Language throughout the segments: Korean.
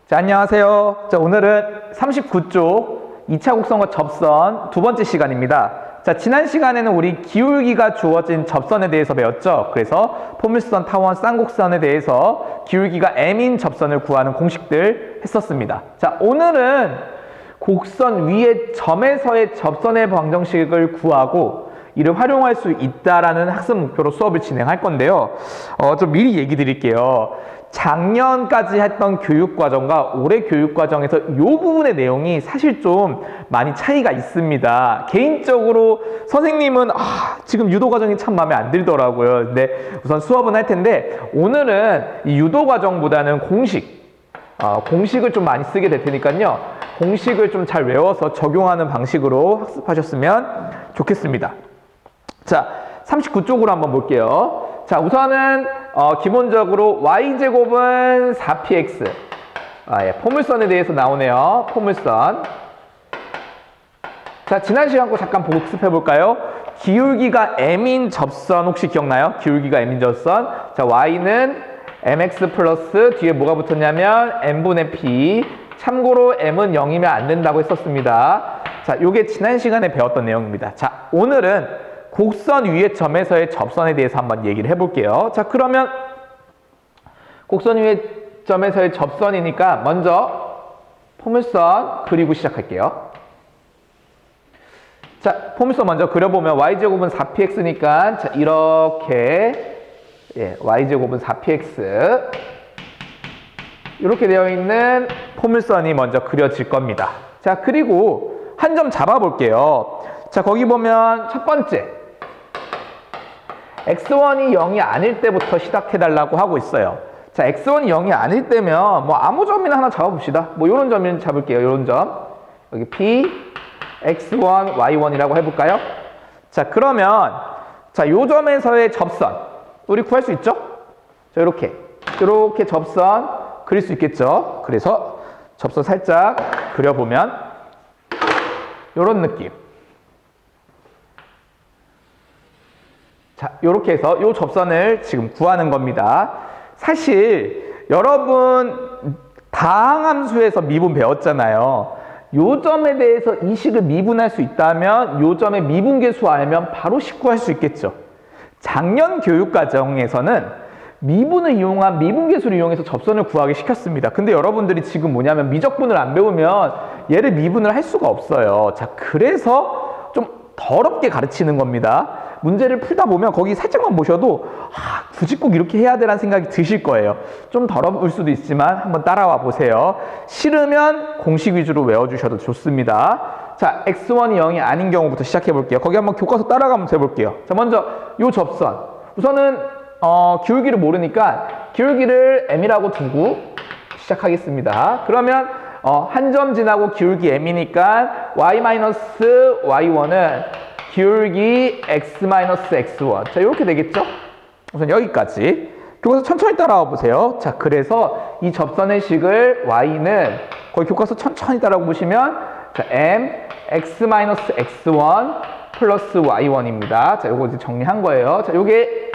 자, 안녕하세요. 자, 오늘은 39쪽 2차 곡선과 접선 두 번째 시간입니다. 자, 지난 시간에는 우리 기울기가 주어진 접선에 대해서 배웠죠. 그래서 포물선, 타원, 쌍곡선에 대해서 기울기가 m인 접선을 구하는 공식들 했었습니다. 자, 오늘은 곡선 위의 점에서의 접선의 방정식을 구하고 이를 활용할 수 있다라는 학습 목표로 수업을 진행할 건데요. 좀 미리 얘기 드릴게요. 작년까지 했던 교육과정과 올해 교육과정에서 이 부분의 내용이 사실 좀 많이 차이가 있습니다. 개인적으로 선생님은 지금 유도과정이 참 마음에 안 들더라고요. 근데 우선 수업은 할 텐데 오늘은 이 유도과정보다는 공식을 좀 많이 쓰게 될 테니까요. 공식을 좀 잘 외워서 적용하는 방식으로 학습하셨으면 좋겠습니다. 자, 39쪽으로 한번 볼게요. 자, 우선은 기본적으로 y제곱은 4px. 포물선에 대해서 나오네요. 포물선. 자, 지난 시간 거 잠깐 복습해 볼까요? 기울기가 m인 접선 혹시 기억나요? 기울기가 m인 접선. 자, y는 mx 플러스 뒤에 뭐가 붙었냐면 n분의 p. 참고로 m은 0이면 안 된다고 했었습니다. 자, 요게 지난 시간에 배웠던 내용입니다. 자, 오늘은 곡선 위의 점에서의 접선에 대해서 한번 얘기를 해볼게요. 자, 그러면 곡선 위의 점에서의 접선이니까 먼저 포물선 그리고 시작할게요. 자, 포물선 먼저 그려보면 y제곱은 4px니까 자, 이렇게 y제곱은 4px 이렇게 되어 있는 포물선이 먼저 그려질 겁니다. 자, 그리고 한 점 잡아볼게요. 자, 거기 보면 첫 번째 x1이 0이 아닐 때부터 시작해달라고 하고 있어요. 자, x1이 0이 아닐 때면 뭐 아무 점이나 하나 잡아봅시다. 뭐 요런 점을 잡을게요. 요런 점. 여기 p, x1, y1이라고 해볼까요? 자, 그러면 자, 요 점에서의 접선 우리 구할 수 있죠? 자, 이렇게 접선 그릴 수 있겠죠? 그래서 접선 살짝 그려보면 요런 느낌. 자, 이렇게 해서 이 접선을 지금 구하는 겁니다. 사실 여러분 다항함수에서 미분 배웠잖아요. 요 점에 대해서 이 식을 미분할 수 있다면 요 점의 미분계수 알면 바로 식 구할 수 있겠죠. 작년 교육과정에서는 미분을 이용한 미분계수를 이용해서 접선을 구하기 시켰습니다. 근데 여러분들이 지금 뭐냐면 미적분을 안 배우면 얘를 미분을 할 수가 없어요. 자, 그래서 좀 더럽게 가르치는 겁니다. 문제를 풀다 보면 거기 살짝만 보셔도 굳이 꼭 이렇게 해야 되라는 생각이 드실 거예요. 좀 더러울 수도 있지만 한번 따라와 보세요. 싫으면 공식 위주로 외워주셔도 좋습니다. 자, x1이 0이 아닌 경우부터 시작해 볼게요. 거기 한번 교과서 따라가면서 해볼게요. 자, 먼저 요 접선. 우선은 기울기를 모르니까 기울기를 m이라고 두고 시작하겠습니다. 그러면 한 점 지나고 기울기 m이니까 y-y1은 기울기 x-x1. 자, 이렇게 되겠죠? 우선 여기까지. 교과서 천천히 따라와 보세요. 자, 그래서 이 접선의 식을 y는 거기 교과서 천천히 따라와 보시면 자, m x-x1 플러스 y1입니다. 자, 요거 이제 정리한 거예요. 자, 요게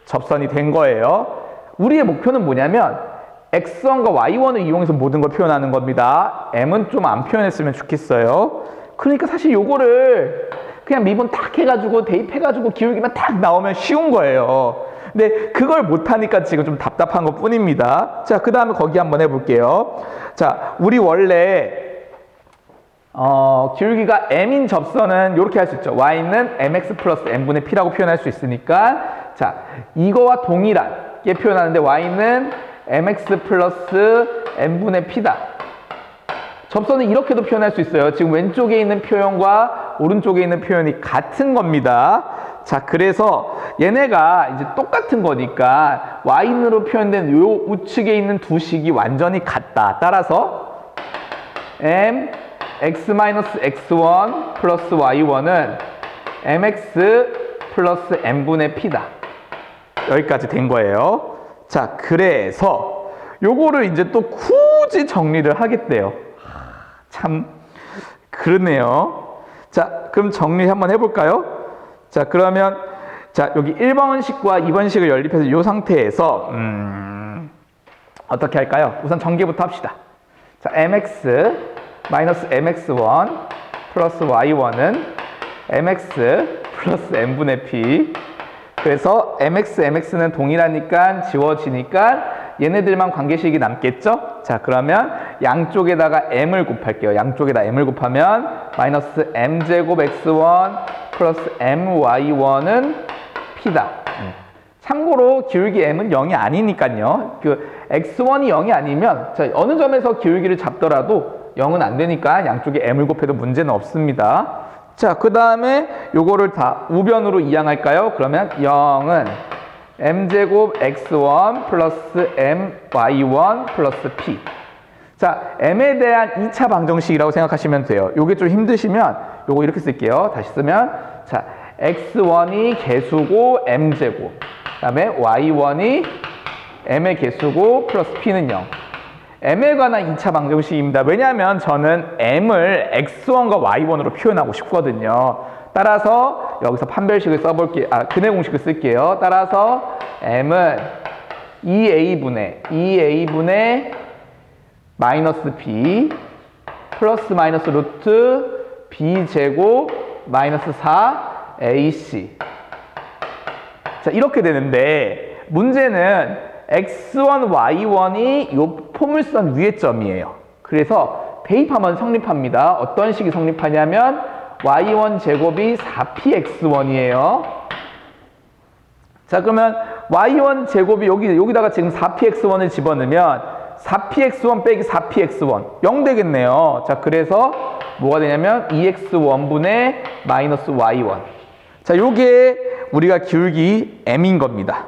접선이 된 거예요. 우리의 목표는 뭐냐면 x1과 y1을 이용해서 모든 걸 표현하는 겁니다. m은 좀 안 표현했으면 좋겠어요. 그러니까 사실 요거를 그냥 미분 딱 해가지고 대입해가지고 기울기만 딱 나오면 쉬운 거예요. 근데 그걸 못하니까 지금 좀 답답한 것 뿐입니다. 자, 그 다음에 거기 한번 해볼게요. 자, 우리 원래 기울기가 m인 접선은 이렇게 할 수 있죠. y는 mx 플러스 n분의 p라고 표현할 수 있으니까 자, 이거와 동일하게 표현하는데 y는 mx 플러스 n분의 p다. 접선은 이렇게도 표현할 수 있어요. 지금 왼쪽에 있는 표현과 오른쪽에 있는 표현이 같은 겁니다. 자, 그래서 얘네가 이제 똑같은 거니까 y인으로 표현된 요 우측에 있는 두 식이 완전히 같다. 따라서 m x-x1 플러스 y1은 mx 플러스 n분의 p다. 여기까지 된 거예요. 자, 그래서 요거를 이제 또 굳이 정리를 하겠대요. 참 그러네요. 자, 그럼 정리 한번 해볼까요? 자, 그러면 자, 여기 1번식과 2번식을 연립해서 이 상태에서 어떻게 할까요? 우선 전개부터 합시다. 자, mx 마이너스 mx1 플러스 y1은 mx 플러스 n분의 p. 그래서 mx는 동일하니까 지워지니까 얘네들만 관계식이 남겠죠? 자, 그러면 양쪽에다가 m을 곱할게요. 양쪽에다 m을 곱하면 마이너스 m제곱 x1 플러스 my1은 p다. 참고로 기울기 m은 0이 아니니까요. 그 x1이 0이 아니면 자, 어느 점에서 기울기를 잡더라도 0은 안 되니까 양쪽에 m을 곱해도 문제는 없습니다. 자, 그 다음에 요거를 다 우변으로 이항할까요? 그러면 0은 m제곱 x1 플러스 my1 플러스 p. 자, m에 대한 2차 방정식이라고 생각하시면 돼요. 요게 좀 힘드시면 요거 이렇게 쓸게요. 다시 쓰면 자, x1이 개수고 m제곱, 그 다음에 y1이 m의 개수고 플러스 p는 0. m에 관한 2차 방정식입니다. 왜냐하면 저는 m을 x1과 y1으로 표현하고 싶거든요. 따라서 여기서 판별식을 써볼게요. 근해 공식을 쓸게요. 따라서 m은 2a분의 마이너스 b 플러스 마이너스 루트 b제곱 마이너스 4ac. 자, 이렇게 되는데 문제는 x1, y1이 요 포물선 위의 점이에요. 그래서 대입하면 성립합니다. 어떤 식이 성립하냐면 y1 제곱이 4px1이에요. 자, 그러면 y1 제곱이 여기다가 지금 4px1을 집어넣으면 4px1 빼기 4px1 0 되겠네요. 자, 그래서 뭐가 되냐면 2x1분의 마이너스 y1. 자, 요게 우리가 기울기 m인 겁니다.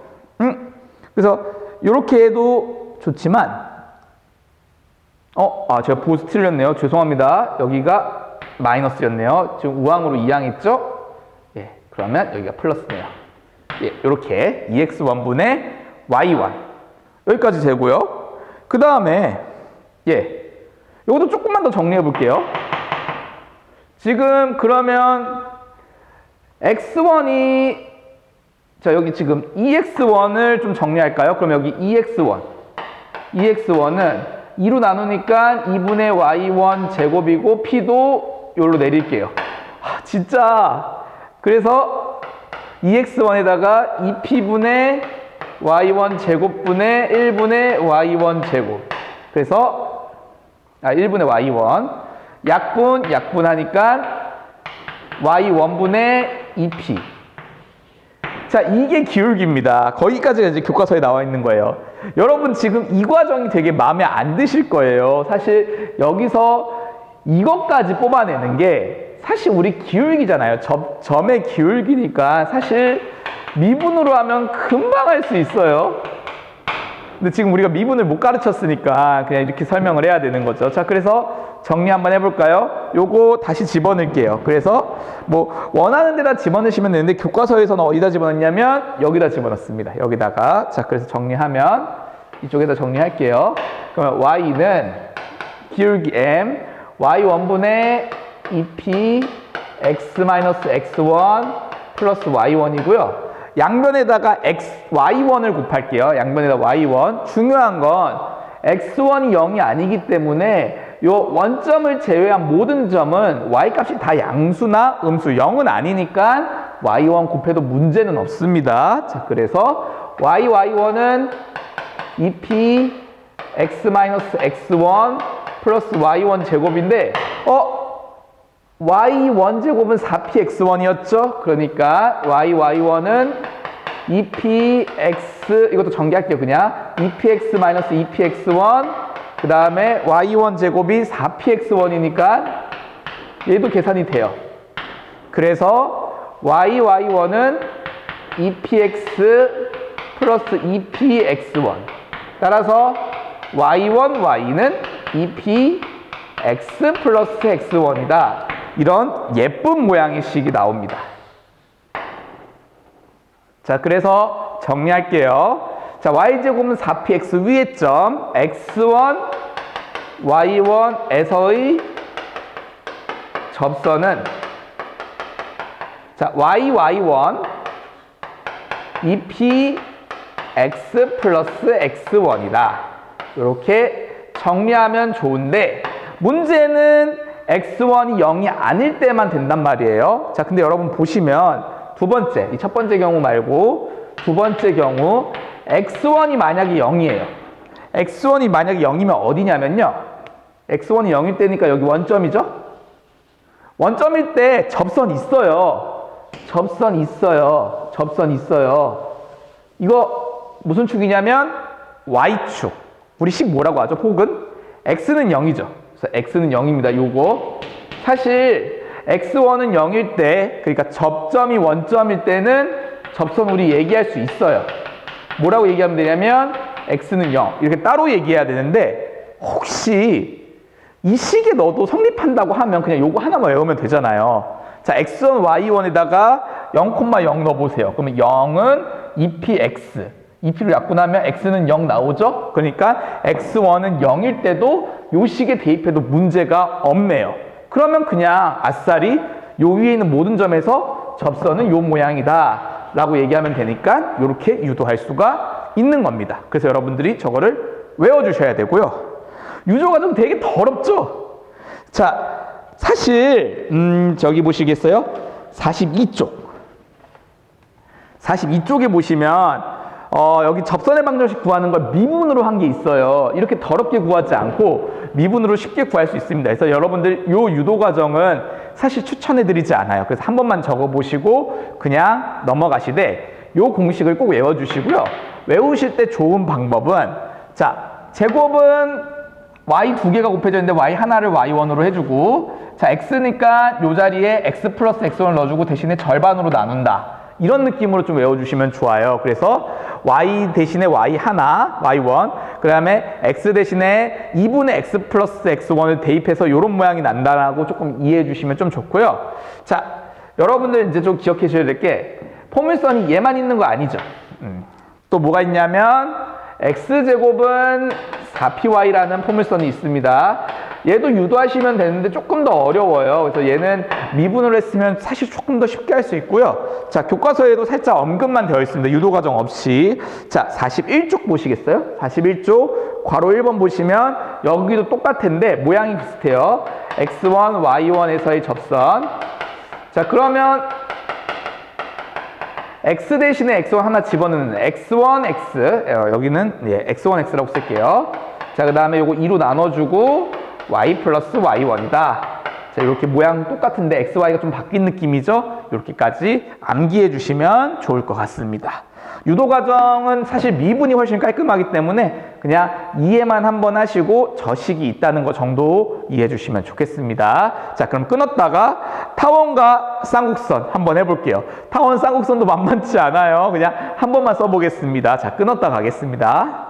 그래서 이렇게 해도 좋지만 제가 보수 틀렸네요. 죄송합니다. 여기가 마이너스였네요. 지금 우항으로 이항했죠? 예, 그러면 여기가 플러스네요. 예, 이렇게 2x1분의 y1 여기까지 되고요. 그 다음에 이것도 조금만 더 정리해 볼게요. 지금 그러면 x1이 자, 여기 지금 2x1을 좀 정리할까요? 그럼 여기 2x1은 2로 나누니까 2분의 y1 제곱이고 p도 여기로 내릴게요. 진짜 그래서 2x1에다가 2p분의 y1 제곱분의 1분의 y1 제곱. 그래서 1분의 y1 약분하니까 y1분의 2p. 자, 이게 기울기입니다. 거기까지가 이제 교과서에 나와 있는 거예요. 여러분 지금 이 과정이 되게 마음에 안 드실 거예요. 사실 여기서 이것까지 뽑아내는 게 사실 우리 기울기잖아요. 점의 기울기니까 사실 미분으로 하면 금방 할 수 있어요. 근데 지금 우리가 미분을 못 가르쳤으니까 그냥 이렇게 설명을 해야 되는 거죠. 자, 그래서 정리 한번 해볼까요? 요거 다시 집어넣을게요. 그래서 뭐 원하는 데다 집어넣으시면 되는데 교과서에서는 어디다 집어넣냐면 여기다 집어넣습니다. 여기다가. 자, 그래서 정리하면 이쪽에다 정리할게요. 그러면 y는 기울기 m y1분의 2p x-x1 플러스 y1이고요. 양변에다가 y1을 곱할게요. 양변에다 y1. 중요한 건 x1이 0이 아니기 때문에 요 원점을 제외한 모든 점은 y값이 다 양수나 음수 0은 아니니까 y1 곱해도 문제는 없습니다. 자, 그래서 y1은 2p x-x1 플러스 y1 제곱인데 y1 제곱은 4px1이었죠? 그러니까 y1은 2px 이것도 전개할게요. 그냥 2px 마이너스 2px1 그 다음에 y1 제곱이 4px1이니까 얘도 계산이 돼요. 그래서 y1은 2px 플러스 2px1 따라서 y1, y는 2px 플러스 x1이다. 이런 예쁜 모양의 식이 나옵니다. 자, 그래서 정리할게요. 자, y제곱은 4px 위의 점 x1, y1에서의 접선은 자, y1 2px 플러스 x1이다. 이렇게 정리하면 좋은데 문제는 x1이 0이 아닐 때만 된단 말이에요. 자, 근데 여러분 보시면 두 번째, 이 첫 번째 경우 말고 두 번째 경우 x1이 만약에 0이에요. x1이 만약에 0이면 어디냐면요. x1이 0일 때니까 여기 원점이죠? 원점일 때 접선 있어요. 접선 있어요. 접선 있어요. 이거 무슨 축이냐면 y축. 우리 식 뭐라고 하죠? 폭은? x는 0이죠. 그래서 x는 0입니다. 요거. 사실 x1은 0일 때, 그러니까 접점이 원점일 때는 접선 우리 얘기할 수 있어요. 뭐라고 얘기하면 되냐면 x는 0. 이렇게 따로 얘기해야 되는데 혹시 이 식에 넣어도 성립한다고 하면 그냥 요거 하나만 외우면 되잖아요. 자, x1, y1에다가 0,0 넣어보세요. 그러면 0은 2px. 2p를 약분하면 x는 0 나오죠? 그러니까 x1은 0일 때도 요 식에 대입해도 문제가 없네요. 그러면 그냥 아싸리 요 위에 있는 모든 점에서 접선은 요 모양이다 라고 얘기하면 되니까 이렇게 유도할 수가 있는 겁니다. 그래서 여러분들이 저거를 외워주셔야 되고요. 유도과정 되게 더럽죠? 자, 사실 저기 보시겠어요? 42쪽. 42쪽에 보시면 여기 접선의 방정식 구하는 걸 미분으로 한 게 있어요. 이렇게 더럽게 구하지 않고 미분으로 쉽게 구할 수 있습니다. 그래서 여러분들 요 유도 과정은 사실 추천해드리지 않아요. 그래서 한 번만 적어보시고 그냥 넘어가시되 요 공식을 꼭 외워주시고요. 외우실 때 좋은 방법은 자, 제곱은 y 두 개가 곱해져 있는데 y 하나를 y1으로 해주고 자, x니까 요 자리에 x 플러스 x1을 넣어주고 대신에 절반으로 나눈다. 이런 느낌으로 좀 외워주시면 좋아요. 그래서 y 대신에 y 하나, y1, 그 다음에 x 대신에 2분의 x 플러스 x1을 대입해서 이런 모양이 난다라고 조금 이해해 주시면 좀 좋고요. 자, 여러분들 이제 좀 기억해 주셔야 될 게 포물선이 얘만 있는 거 아니죠. 또 뭐가 있냐면 x제곱은 4py라는 포물선이 있습니다. 얘도 유도하시면 되는데 조금 더 어려워요. 그래서 얘는 미분을 했으면 사실 조금 더 쉽게 할 수 있고요. 자, 교과서에도 살짝 언급만 되어 있습니다. 유도 과정 없이. 자, 41쪽 보시겠어요? 41쪽 괄호 1번 보시면 여기도 똑같은데 모양이 비슷해요. x1, y1에서의 접선. 자, 그러면 x 대신에 x1 하나 집어넣는 x1x 여기는 x1x라고 쓸게요. 자, 그 다음에 요거 2로 나눠주고 y 플러스 y1이다. 자, 이렇게 모양 똑같은데 x, y가 좀 바뀐 느낌이죠? 이렇게까지 암기해 주시면 좋을 것 같습니다. 유도 과정은 사실 미분이 훨씬 깔끔하기 때문에 그냥 이해만 한번 하시고 저식이 있다는 거 정도 이해해 주시면 좋겠습니다. 자, 그럼 끊었다가 타원과 쌍곡선 한번 해볼게요. 타원 쌍곡선도 만만치 않아요. 그냥 한 번만 써보겠습니다. 자, 끊었다 가겠습니다.